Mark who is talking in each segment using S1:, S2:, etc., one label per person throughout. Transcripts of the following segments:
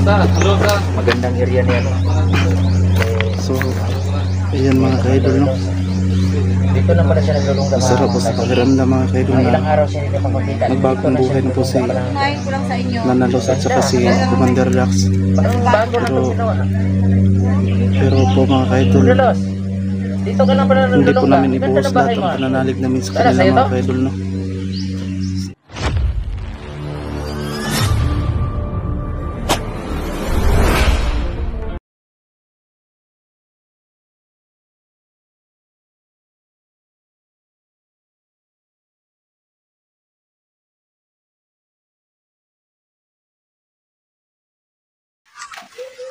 S1: Magandang area niya, no?
S2: So, ayan mga ka-idol, no?
S1: Dito na pala siya naglulungga.
S2: Masarap po sa pakiramdam mga ka-idol na
S1: ilang araw siya hindi makakita.
S2: nagbagong buhay na po si Nanalos at saka si Commander Dax. Pero po mga ka-idol,
S1: Dito ka na pala
S2: hindi po namin ibuhos lahat ang pananalig namin sa kanila mga ka-idol, no?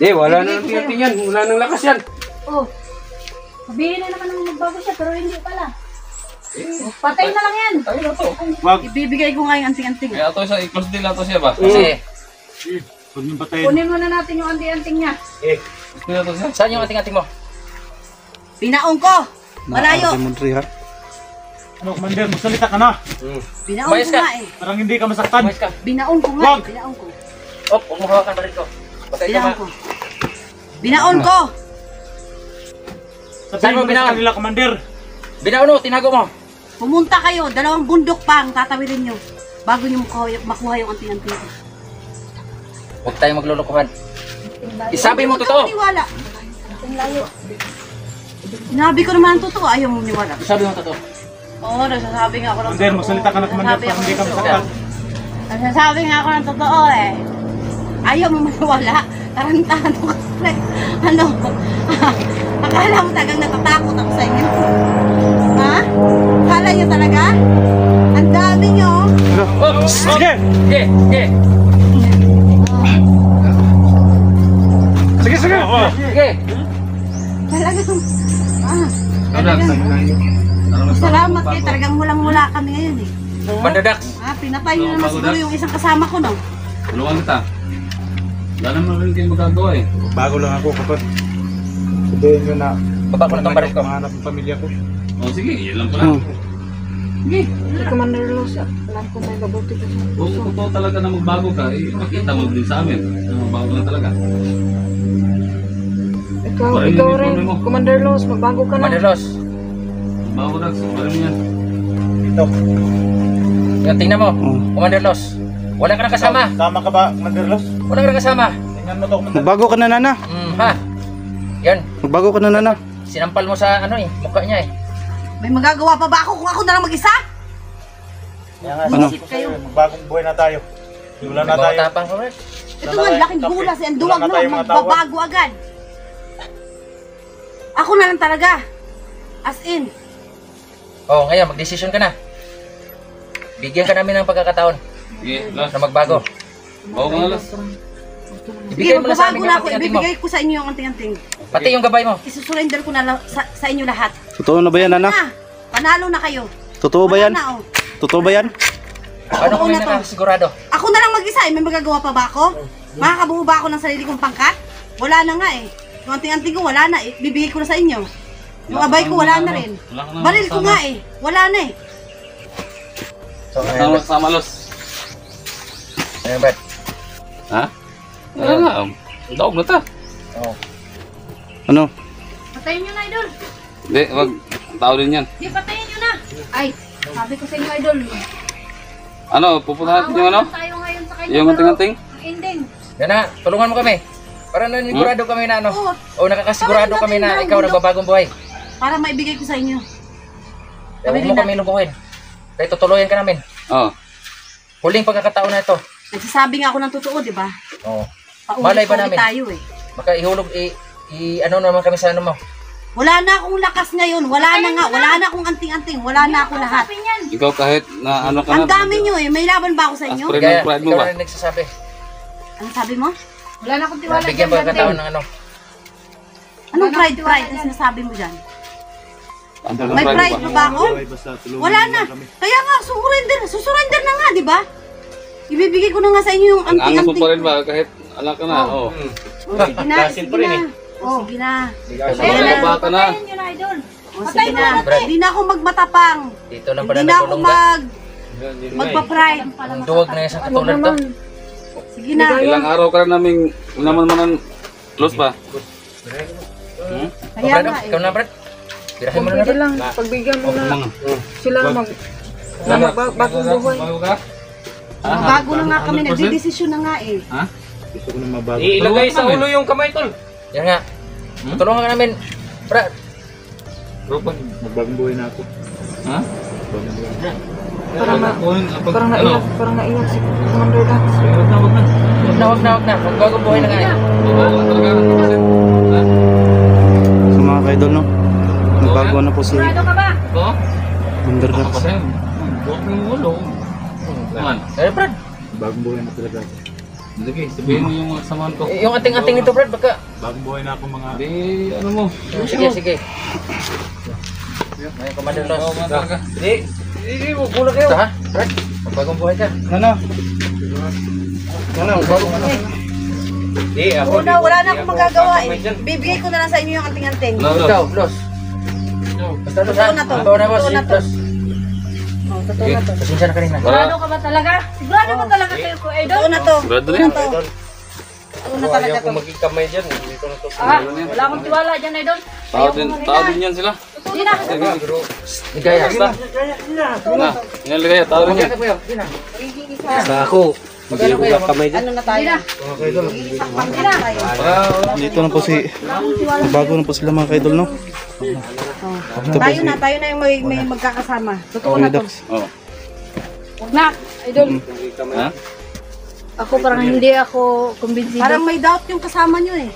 S3: Wala na ng tingin yan. Wala nang lakas yan.
S4: Oh, sabihin na naman ng magbago siya, pero hindi pala. Patay na lang yan.
S3: Tayo na to.
S4: Ibibigay ko nga yung anting-anting.
S3: Kaya ito siya, i-close din na to siya ba?
S1: Kasi,
S2: Huwag niyong patayin.
S4: Kunin muna natin yung anting-anting niya.
S3: Gusto na to siya.
S1: saan yung ating-ating mo?
S4: Binaong ko! Malayo!
S2: Ano, Commander, magsalita ka na.
S4: Binaong
S1: Umayos
S4: ko
S1: ka.
S4: nga eh.
S2: Parang hindi ka masaktan.
S1: Umayos ka.
S4: Binaong ko nga eh. Binaong ko.
S1: Huwag mo hawakan pa rin ko. Basta ito
S4: Binaong ko. Binaon ko!
S1: Saan mo
S2: Sabihin mo
S1: binaon?
S2: sa kanila, Commander.
S1: Binauno, tinago mo.
S4: Pumunta kayo, 2 bundok pa ang tatawirin nyo bago nyo makuha yung anting-anting ko.
S1: Huwag tayong maglulukuhan. Isabi mo totoo.
S4: Niwala. Sinabi ko naman ang totoo, ayaw mo niwala.
S1: Isabi mo totoo.
S4: Oo, nagsasabi nga ako ng
S2: Commander, magsalita ka na, Commander,
S4: Nagsasabi
S2: parang
S4: ako
S2: hindi ka
S4: ng totoo.
S2: masaktan.
S4: Nagsasabi nga ako ng totoo eh. Ayaw mo maniwala. Tarantado ka. Ano? Akala mo talagang natatakot ako sa inyo? Ha? Akala nyo talaga? Ang dami nyo.
S1: Oh,
S2: Sige!
S1: sige, sige.
S2: Sige, sige!
S1: Sige.
S4: Talagang, salamat kayo. Talagang mulang-mula kami ngayon eh.
S1: Bandadax.
S4: Pinatay nyo naman siguro yung isang kasama ko, no?
S3: Tulungan kita. Wala naman rin kayo magagawa eh.
S2: Bago lang ako kapag sabihin nyo na
S1: Baba ko na itong baril ko.
S2: mahanap ang pamilya ko.
S3: O sige, yan lang pala. Sige.
S4: Commander Rosa, alam ko may mabuti ko.
S3: Kung totoo talaga na magbago ka, makita mo din sa amin. Magbago lang talaga.
S4: Ikaw rin, Commander Los, magbago ka na.
S1: Mandalos.
S3: Magbago na, sabarin mo yan.
S2: Ito.
S1: Yan, tingnan mo. Commander Los. Wala ka nang kasama.
S2: Tama ka ba, Commander Los?
S1: Wala ka nang kasama.
S2: Tingnan mo to, Commander.
S5: Magbago ka na, Nana.
S1: Ha? Yan.
S5: Magbago ka na, Nana.
S1: Sinampal mo sa ano eh. Mukha niya eh.
S4: May magagawa pa ba ako kung ako na lang mag-isa?
S5: Ano?
S2: Magbagong buhay na tayo. Wala na tayo.
S1: Tapang ko rin.
S4: Ito nga, laking gulas. Ang duwag
S2: Wala na
S4: no,
S2: tayong mga tawag.
S4: magbabago agad. Ako na lang talaga. As in.
S1: Oh, ngayon, mag-decision ka na. Bigyan ka namin ng pagkakataon
S3: Sige, last.
S1: na magbago.
S3: Bago ka na last.
S1: Ibigay mo na sa amin
S4: magbabago
S1: yung
S4: na ako.
S1: anting-anting mo.
S4: Ibibigay ko sa inyo yung anting-anting.
S1: Pati yung gabay mo.
S4: Isusurrender ko na sa inyo lahat.
S5: Totoo na ba yan, Nana?
S4: Na, panalo na kayo.
S5: Totoo ba yan?
S4: Wala na, oh.
S5: Totoo ba yan?
S1: Ano kung may
S4: na to.
S1: nakasigurado?
S4: Ako na lang mag-isa eh. May magagawa pa ba ako? Makakabuo ba ako ng sarili kong pangkat? Wala na nga eh. Yung anting-anting ko wala na eh. Bibigay ko na sa inyo. Yung abay ko wala na rin.
S3: Wala ka na
S4: Baril ko
S3: kasama.
S4: nga eh. Wala na eh.
S1: So,
S3: Sama, sama los.
S1: Ayun, Brad.
S3: Ha? Wala na. Daog na ta.
S1: Oh.
S5: Ano?
S4: Patayin nyo na, idol.
S3: Hindi, wag. Tao din yan.
S4: Di, patayin nyo na. Ay, sabi ko sa inyo, idol.
S3: Ano, pupunta natin yung ano?
S4: Tayo ngayon sa kanya.
S3: Yung anting-anting?
S4: Ang ending.
S1: Yan na, tulungan mo kami. Para nanigurado kami na ano.
S4: Oo.
S1: O nakakasigurado kami na ikaw nagbabagong buhay.
S4: Para maibigay ko sa inyo.
S1: Huwag mo kami lubuhin. Kaya tutuloyan ka namin.
S3: Oo.
S1: Huling pagkakataon na ito.
S4: Nagsasabi nga ako ng totoo, di ba?
S1: Oh. Malay ba namin?
S4: tayo eh.
S1: Baka ihulog, ano naman kami sa ano mo.
S4: Wala na akong lakas ngayon. Wala na nga. Wala na akong anting-anting. Wala na ako lahat.
S3: Ikaw kahit na ano ka na.
S4: Ang dami nyo eh. May laban ba ako sa inyo?
S3: Aspirin.
S1: Kaya
S3: ng pride mo
S1: ikaw
S3: ba?
S1: na rin nagsasabi.
S4: Ano sabi mo? Wala na akong
S1: Bigyan pagkakataon ng ano.
S4: Anong pride na sinasabi mo dyan?
S3: Andal ng
S4: May
S3: pride
S4: pride
S3: mo
S4: pa
S3: ba?
S4: ba ako? Wala na. Kaya nga, susurrender na nga, di ba? Ibibigay ko na nga sa inyo yung
S3: Ang angas mo
S4: anting-anting.
S3: pa rin ba? Kahit alam ka na. Oo.
S4: Sige na, sige na. Oh, sige na.
S3: Wala bata na.
S4: Oh, sige na. Hindi na ako magmatapang.
S1: Dito lang pala
S4: Hindi na ako
S1: nagulong ka.
S4: magpa-pride.
S1: Ang duwag na yung isang katulad to.
S4: Sige na.
S3: Ilang araw ka na naming naman los ba?
S4: Kaya
S1: Brad,
S4: nga
S1: ikaw na, Brad. Tirahin mo na,
S6: Pwede
S1: Brad.
S6: lang, pagbigyan mo na sila bagong buhay.
S3: Bago ka?
S4: Bago na nga kami, nagdidesisyon na nga eh.
S3: Ha?
S2: Gusto ko na mabago.
S3: Ilagay sa ulo yung
S1: Yan nga. Tulungan ka namin, Brad.
S2: Magbagong buhay na ako.
S3: Ha?
S2: Magbagong buhay na.
S6: Parang naiyak si Commander Dax.
S1: Wag na. Magbagong buhay na nga eh.
S5: Sa mga kaidol, no? Nagbago na po si
S4: Sigurado ka ba?
S5: Commander Dax.
S3: Buwak ng ulo. Naman.
S1: Brad.
S2: Bagong buhay na talaga ako.
S3: Sige, sabihin mo yung mga samahan ko.
S1: Yung ating-ating nito, Brad, baka.
S2: Bagong buhay na ako mga...
S3: Di, ano mo?
S1: Sige. May Commander Los.
S3: Hindi, magbulag kayo.
S1: Ha? Brad, magbagong buhay ka.
S5: Ano?
S1: Magbagong ano?
S4: Wala na akong magagawa eh. Bibigay ko na lang sa inyo yung anting-anting.
S1: Ikaw, Los. Basta Los, ha?
S4: Totoo na to.
S1: Totoo na, boss.
S4: Totoo na to.
S1: Los.
S4: Totoo na to.
S1: Pasensya na kanina.
S4: Sigurado ka ba talaga? Sigurado ba talaga kayo ko, Idol? Totoo na to.
S3: Sigurado
S4: Totoo
S3: na
S4: na to. Totoo na talaga to.
S3: magkikamay dyan. Dito na to.
S4: Wala akong tiwala dyan, Idol.
S3: Tao din yan sila.
S4: Hindi na.
S1: Ligaya.
S3: Yan ligaya, tao din yan.
S2: Sa ako. Mag-iibo ka kamay dyan.
S4: Ano na tayo? Hindi na.
S5: Dito na po si... Bago na po sila mga kaidol, no? Ito po
S4: Tayo
S5: si
S4: na yung may magkakasama. Totoo na
S5: Commander
S4: to.
S5: Dax.
S3: Oh.
S6: Huwag na, Idol.
S3: Ha?
S6: Ako parang hindi ako kumbinsido.
S4: Parang may doubt yung kasama nyo eh.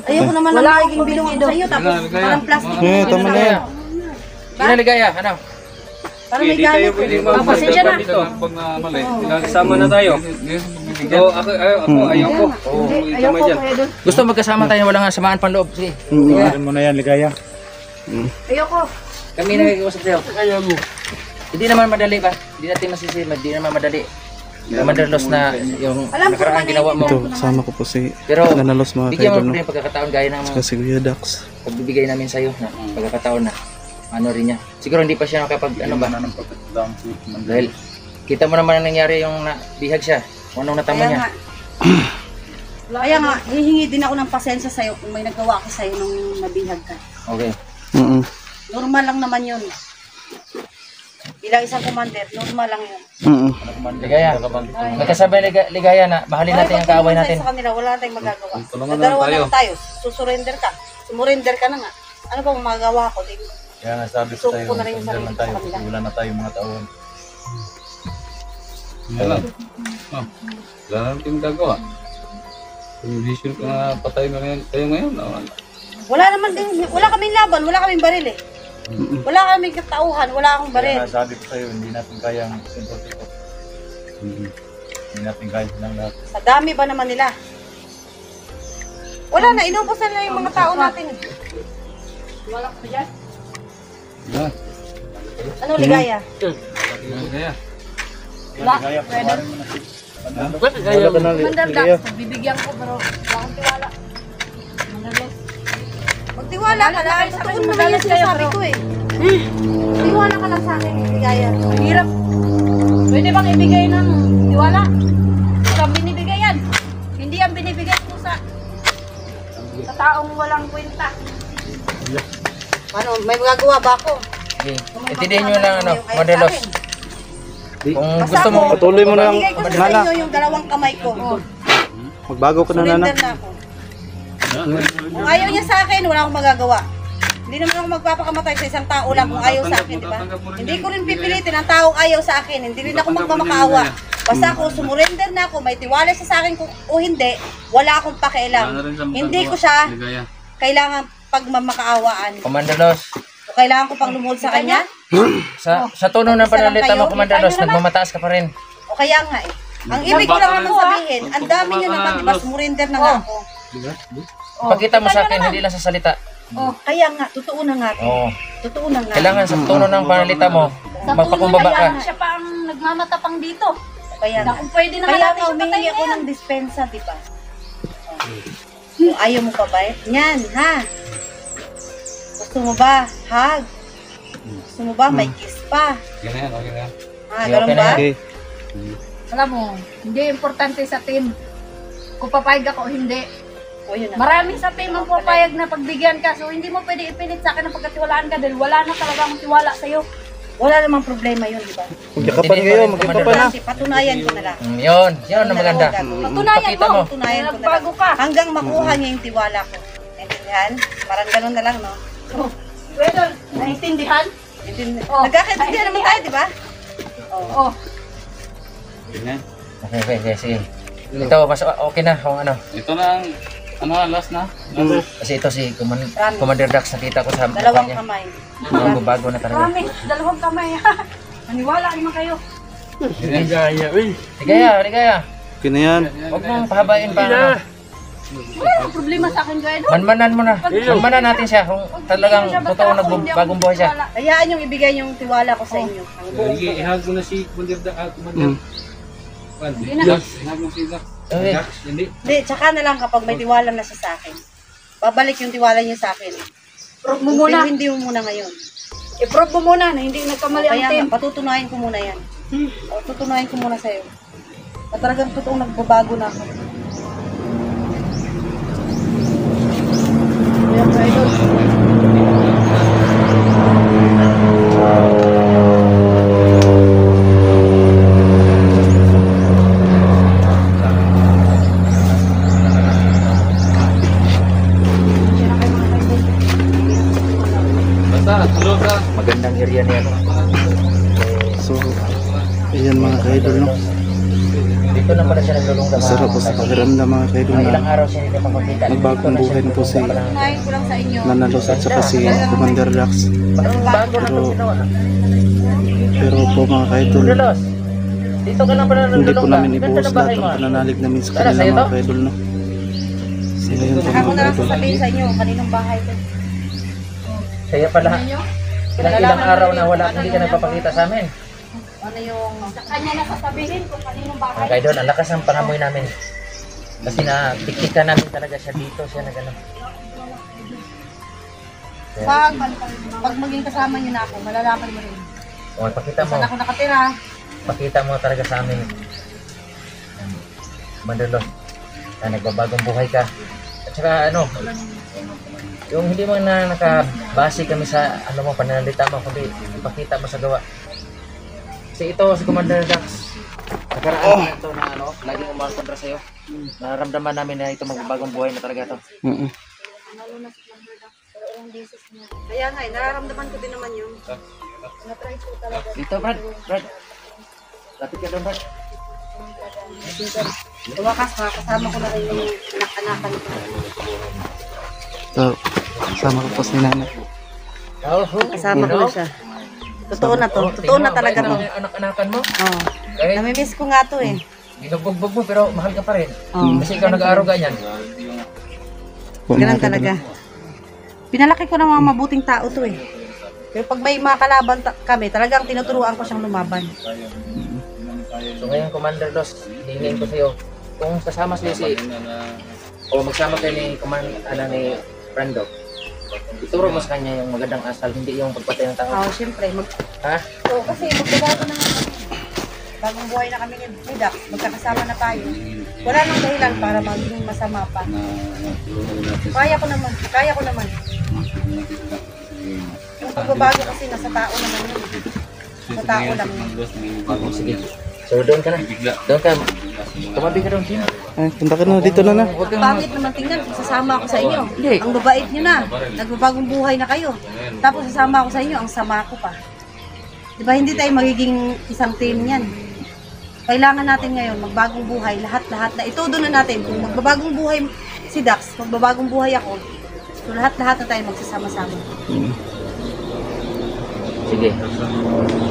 S4: Ayoko naman lang magiging bilungan sa iyo tapos parang plastic.
S5: Eh, tama na yan.
S1: Sino ligaya? Ano?
S4: Parang may galit.
S6: Pasensya na.
S3: Pag na mali.
S7: Sama na tayo. So, ako ayoko.
S6: Ayoko ko, Idol.
S1: Gusto magkasama tayo, wala nga samaan panloob. Sige.
S2: Tingnan mo na yan, ligaya.
S6: Ayoko.
S1: Kami nag-iusap sa'yo. Hindi naman madali ba? Hindi natin masisima, hindi naman madali. Commander Los na yung
S4: Alam ko
S1: nakaraan
S4: naman
S1: ginawa mo.
S5: Ito, kasama ko po si
S1: Pero
S5: Nanalos mga
S1: bigyan mo
S5: kaidol,
S1: pa
S5: no?
S1: rin pagkakataon gaya ng
S5: Kasi Kuya Dax.
S1: pagbibigay namin sa'yo na pagkakataon na ano rin niya. Siguro hindi pa siya nakapag ano ba? Dahil kita mo naman ang nangyari yung nabihag siya. Kung anong natama
S4: Kaya
S1: niya.
S4: nga. Kaya nga, hihingi din ako ng pasensya sa'yo kung may nagawa ko sa'yo nung nabihag ka.
S1: Okay.
S4: Normal lang naman yun. Bilang isang commander, normal lang yun.
S1: Ligaya. Nagkasabay ligaya na mahalin natin ang kaaway natin.
S4: Sa kanila, wala tayong magagawa.
S3: Tulungan
S4: Sa
S3: na
S4: dalawa
S3: tayo.
S4: lang tayo, susurrender ka. Sumurrender ka na nga. Ano bang magagawa ko? Di,
S2: Kaya nga sabi
S4: ko tayo, na rin yung sarili ko sa kanila.
S2: Wala na tayo mga taon.
S3: Wala. Wala na rin gagawa. Kung vision ko na patay na rin kayo ngayon.
S4: Wala naman din, wala kaming laban, wala kaming baril eh. Wala kaming katauhan, wala akong baril.
S2: Kaya nga sabi ko sa'yo, hindi natin kayang simple ko. Hindi natin kaya silang lahat.
S4: Sa dami ba naman nila? Wala na, inubos na lang yung mga tao natin.
S6: Wala ko dyan.
S3: Yan.
S4: Ano ligaya?
S3: Kaya.
S6: Wala. Pwede.
S5: Wala ka na,
S6: Commander
S5: Ligaya.
S6: Dax, bibigyan ko pero wala akong tiwala. Commander Dax.
S4: Magtiwala ka lang,
S6: Sa akin,
S4: totoo naman
S6: magalit
S4: yung
S6: kayo,
S4: sinasabi
S6: pero-
S4: ko eh. Magtiwala ka lang sa akin, ligaya.
S6: Hirap. Pwede bang ibigay ng tiwala? Ikaw binibigay yan. Hindi yan binibigay ko sa taong walang kwenta.
S4: Ano, may magagawa ba ako?
S1: Okay. Intindihin nyo lang ano, Commander Los. Kung
S4: Basta
S1: gusto mo,
S4: ako,
S5: Patuloy mo na lang,
S4: bigay ko sa
S5: Nana.
S4: inyo yung dalawang kamay ko.
S5: Magbago ka na, Nana.
S4: Surrender na ako. Kung ayaw niya sa akin, wala akong magagawa. Hindi naman ako magpapakamatay sa isang tao lang kung ayaw sa akin, di ba? Hindi ko rin pipilitin ang taong ayaw sa akin. Hindi rin ako magmamakaawa. Basta ako, sumurrender na ako, may tiwala siya sa akin kung, o hindi, wala akong pakialam. Hindi ko siya
S3: Ligaya.
S4: kailangan pagmamakaawaan.
S1: Commander Los,
S4: O kailangan ko pang lumuhod sa kanya?
S1: sa tono ng panalita mo, Commander Los, nagmamataas ka pa rin.
S4: O kaya nga eh. Ang ibig ko lang naman sabihin, ang dami niyo naman, di ba, sumurrender na nga ako.
S1: Pakita mo sa akin, hindi lang sa salita.
S4: Kaya nga, totoo na nga.
S1: Oo.
S4: Totoo na nga.
S1: Kailangan sa tono ng panalita mo, magpakumbaba ka.
S6: Siya pa ang nagmamatapang dito.
S4: Kaya
S6: Na
S4: nga.
S6: kung pwede na
S4: Kaya
S6: natin
S4: nga,
S6: siya
S4: humingi
S6: patayin
S4: ako
S6: yan.
S4: ng dispensa, di ba? Kung ayaw mo pa ba? Yan, ha? Gusto mo ba? Hug? Gusto mo ba? May kiss pa?
S3: Okay na yan, okay na yan.
S4: Ha, ganun ba?
S5: Okay.
S6: Alam mo, hindi importante sa team kung papayag ako o hindi.
S4: O yun na.
S6: Maraming sa team ang papayag na pagbigyan ka. So, hindi mo pwede ipilit sa akin ang pagkatiwalaan ka dahil wala na talaga akong tiwala sa'yo.
S4: Wala namang problema yun, di ba?
S5: Magkakapan kayo, magkakapan na.
S4: Kasi patunayan ko na lang.
S1: Yun ang maganda.
S6: Patunayan
S1: Pakita
S6: mo.
S1: mo.
S4: Patunayan ko na lang.
S6: Nagbago ka.
S4: Hanggang makuha niya yung tiwala ko. Naintindihan? Parang ganun na lang, no?
S6: Well, naintindihan? Oh.
S4: Nagkakaintindihan naman tayo, di ba?
S6: Oo.
S3: Ganyan.
S1: Okay, sige. Ito, mas okay na kung ano.
S3: Ito na ang last na.
S1: Kasi ito si Commander Dax, nakita ko sa mukha
S4: Dalawang
S1: niya.
S4: kamay.
S1: Bago na talaga.
S6: Promise, dalawang kamay. Maniwala naman kayo.
S1: Ligaya.
S5: Okay na yan.
S1: Huwag mong pahabain pa. Ano.
S6: Wala problema sa akin, Guido.
S1: Manmanan mo na. Manmanan natin siya kung talagang totoo nagbagong buhay siya.
S4: Hayaan yung ibigay yung tiwala ko sa inyo. Ang buong
S7: Sige, ihag mo na si Commander Commander.
S6: Hindi na.
S3: Hinag mo sila.
S1: Okay.
S7: Hindi.
S4: Hindi, tsaka na lang kapag may tiwala na siya sa akin. Babalik yung tiwala niya sa akin.
S6: Prove mo muna.
S4: Pero hindi mo muna ngayon.
S6: I-prove mo muna na hindi nagkamali ang
S4: Kaya
S6: team.
S4: nga, patutunayan ko muna yan. O, tutunayan ko muna sa'yo. At talagang totoong nagbabago na ako. Kaya ka, idol.
S3: Basta, tulog ka.
S1: Magandang area niya. No?
S5: So, ayan mga ka-idol, no?
S1: Dito na pala siya naglulungga.
S5: Masarap po sa pakiramdam mga ka-idol
S1: Ilang
S5: na
S1: araw siya hindi makakita.
S5: nagbagong buhay na po si
S4: Tutunayan ko lang sa inyo.
S5: Nanalos at saka si Commander Dax.
S1: Bago na itong ginawa.
S5: Pero po mga ka-idol,
S1: Dulos, dito ka na pala
S5: hindi po
S1: naglulungga.
S5: namin
S1: Ganda
S5: ibuhos
S1: na bahay
S5: lahat
S1: mo.
S5: ang pananalig namin sa
S1: Tara,
S5: kanila
S1: sa'yo
S5: mga
S1: to?
S5: ka-idol, no? So, ayan po
S4: Saka ko
S5: mga
S4: na lang
S5: ka-idol.
S4: sasabihin sa inyo, kaninong bahay ko.
S1: Kaya pala, ilang araw na wala, hindi ka nagpapakita sa amin.
S4: Ano yung...
S6: Sa kanya na sasabihin kung kaninong
S1: Mga
S6: bahay.
S1: kaidol, ang lakas ng pangamoy namin. Kasi na, tiktika namin talaga siya dito, siya na gano'n.
S4: Pag maging kasama niyo na ako, malalaman mo rin.
S1: O, pakita mo,
S4: Saan ako nakatira?
S1: pakita mo talaga sa amin. Mandulo, na nagbabagong buhay ka. At saka ano, yung hindi mo na nakabase kami sa ano mo, pananalita mo, kundi ipakita mo sa gawa. Kasi ito, si Commander Dax, nakaraan na ito na ano, laging umakontra sa'yo. Nararamdaman namin na ito magbabagong buhay na talaga ito.
S4: Kaya nga, nararamdaman ko din naman yun.
S1: Dito, Brad. Lapit ka doon, Brad.
S4: Tumakas, kasama ko na rin yung anak-anakan ko.
S5: So, kasama ko po si Nana.
S4: Kasama ko na siya. Totoo na to. Totoo na talaga to.
S1: Anak-anakan mo.
S4: Oo.
S1: Kahit
S4: Namimiss ko nga to eh.
S1: binubugbog mo, pero mahal ka pa rin.
S4: Oo.
S1: Kasi ikaw nag-aaruga yan.
S4: Ganun talaga. Pinalaki ko ng mga mabuting tao to eh. Pero pag may mga kalaban kami, talagang tinuturuan ko siyang lumaban.
S1: So ngayon, Commander Los, hingin ko sa'yo, kung kasama sa'yo si, o magsama kayo ni ni Brando, ituro mo sa kanya yung magandang asal, hindi yung pagpatay ng tao.
S4: Oo, syempre.
S1: Ha?
S4: So, kasi magbabago na nga kami. Bagong buhay na kami ni Dax. Magkakasama na tayo. Wala nang dahilan para maging masama pa. Kaya ko naman. Kaya ko naman. Yung pagbabago kasi nasa tao naman yun. Sa tao lang yun.
S1: Okay, sige. So doon ka na. Doon ka. Tumabi ka doon. Sino?
S5: Ay, punta ka na, dito na na.
S1: Huwag kang...
S4: Pangit naman tingnan kung sasama ako sa inyo.
S1: Hindi.
S4: Ang babait nyo na. Nagbabagong buhay na kayo. Tapos sasama ako sa inyo, ang sama ko pa. Diba hindi tayo magiging isang team yan. Kailangan natin ngayon magbagong buhay, lahat-lahat na itudo na natin. Kung magbabagong buhay si Dax, magbabagong buhay ako, so lahat-lahat na tayo magsasama-sama.
S1: Sige.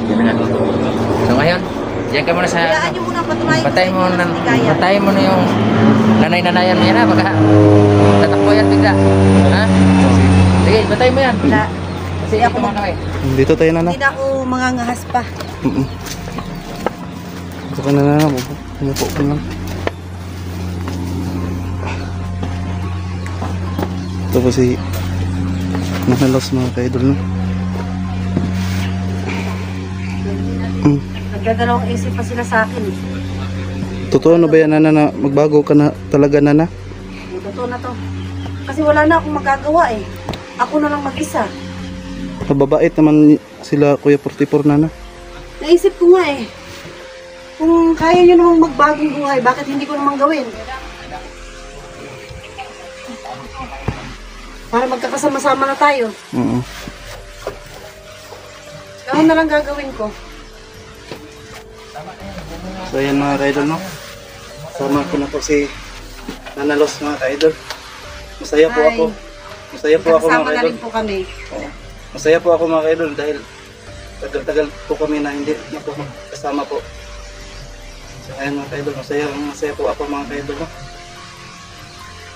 S1: Yan na nga. So ngayon, diyan ka muna sa...
S4: Kayaan nyo muna patunayan
S1: Patay mo na,
S4: ligaya.
S1: patay mo na yung nanay-nanayan mo yan ha, baka tatakbo yan bigla. Ha? Sige, patay mo yan.
S4: Wala.
S1: Kasi ako mga kawin.
S5: Dito tayo na na.
S4: Hindi na ako mangangahas pa.
S5: Dito ka na na. Umupo ko lang. Ito po si Nanalos mga ka-idol, no?
S4: Nagdadalawang isip pa sila sa akin.
S5: Totoo na ba yan, Nana, na magbago ka na talaga, Nana?
S4: Totoo na to. Kasi wala na akong magagawa eh. Ako na lang mag-isa.
S5: Mababait naman sila, Kuya 44, Nana.
S4: Naisip ko nga eh. Kung kaya nyo namang magbagong buhay, bakit hindi ko namang gawin? Para magkakasama-sama na tayo. Gawin na lang gagawin ko.
S5: So ayan mga ka-idol, no? Sama ko na po si Nana Los, mga ka-idol. Masaya po
S4: Hi.
S5: ako. Masaya po ako, mga
S4: Kasama na
S5: ka-idol.
S4: rin po kami.
S5: Masaya po ako, mga ka-idol, dahil tagal-tagal po kami na hindi na po kasama po. So ayan mga ka-idol, masaya po ako, mga ka-idol, no?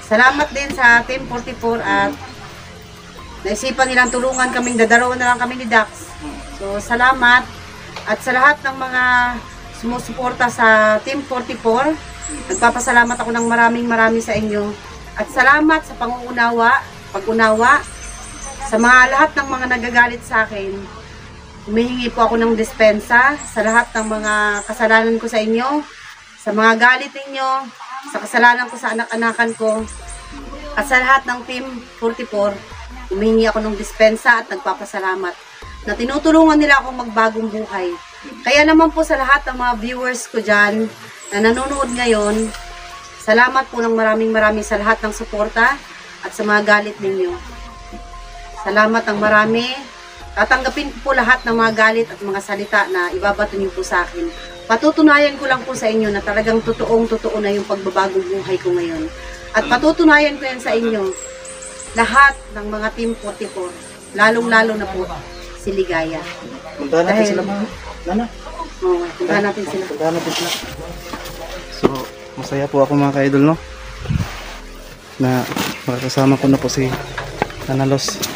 S4: Salamat din sa Team 44 at naisipan nilang tulungan kaming, dadalawan na lang kami ni Dax. So salamat at sa lahat ng mga sumusuporta sa Team 44, nagpapasalamat ako ng marami sa inyo. At salamat sa pag-unawa sa mga lahat ng mga nagagalit sa akin. Humihingi po ako ng dispensa sa lahat ng mga kasalanan ko sa inyo, sa mga galit ninyo, sa kasalanan ko sa anak-anakan ko, at sa lahat ng Team 44, humihingi ako ng dispensa at nagpapasalamat na tinutulungan nila akong magbagong buhay. Kaya naman po sa lahat ng mga viewers ko dyan na nanonood ngayon, salamat po ng maraming sa lahat ng suporta at sa mga galit ninyo. Salamat ng marami. Tatanggapin ko po lahat ng mga galit at mga salita na ibabato niyo po sa akin. Patutunayan ko lang po sa inyo na talagang totoo na yung pagbabagong buhay ko ngayon. At patutunayan ko yan sa inyo, lahat ng mga Team 44, lalong-lalo na po si Ligaya.
S5: Puntahan natin sila, mga Nana.
S4: Oo, puntahan natin sila.
S5: Puntahan natin sila. So, masaya po ako, mga ka-idol, no? Na makakasama ko na po si Nana Los.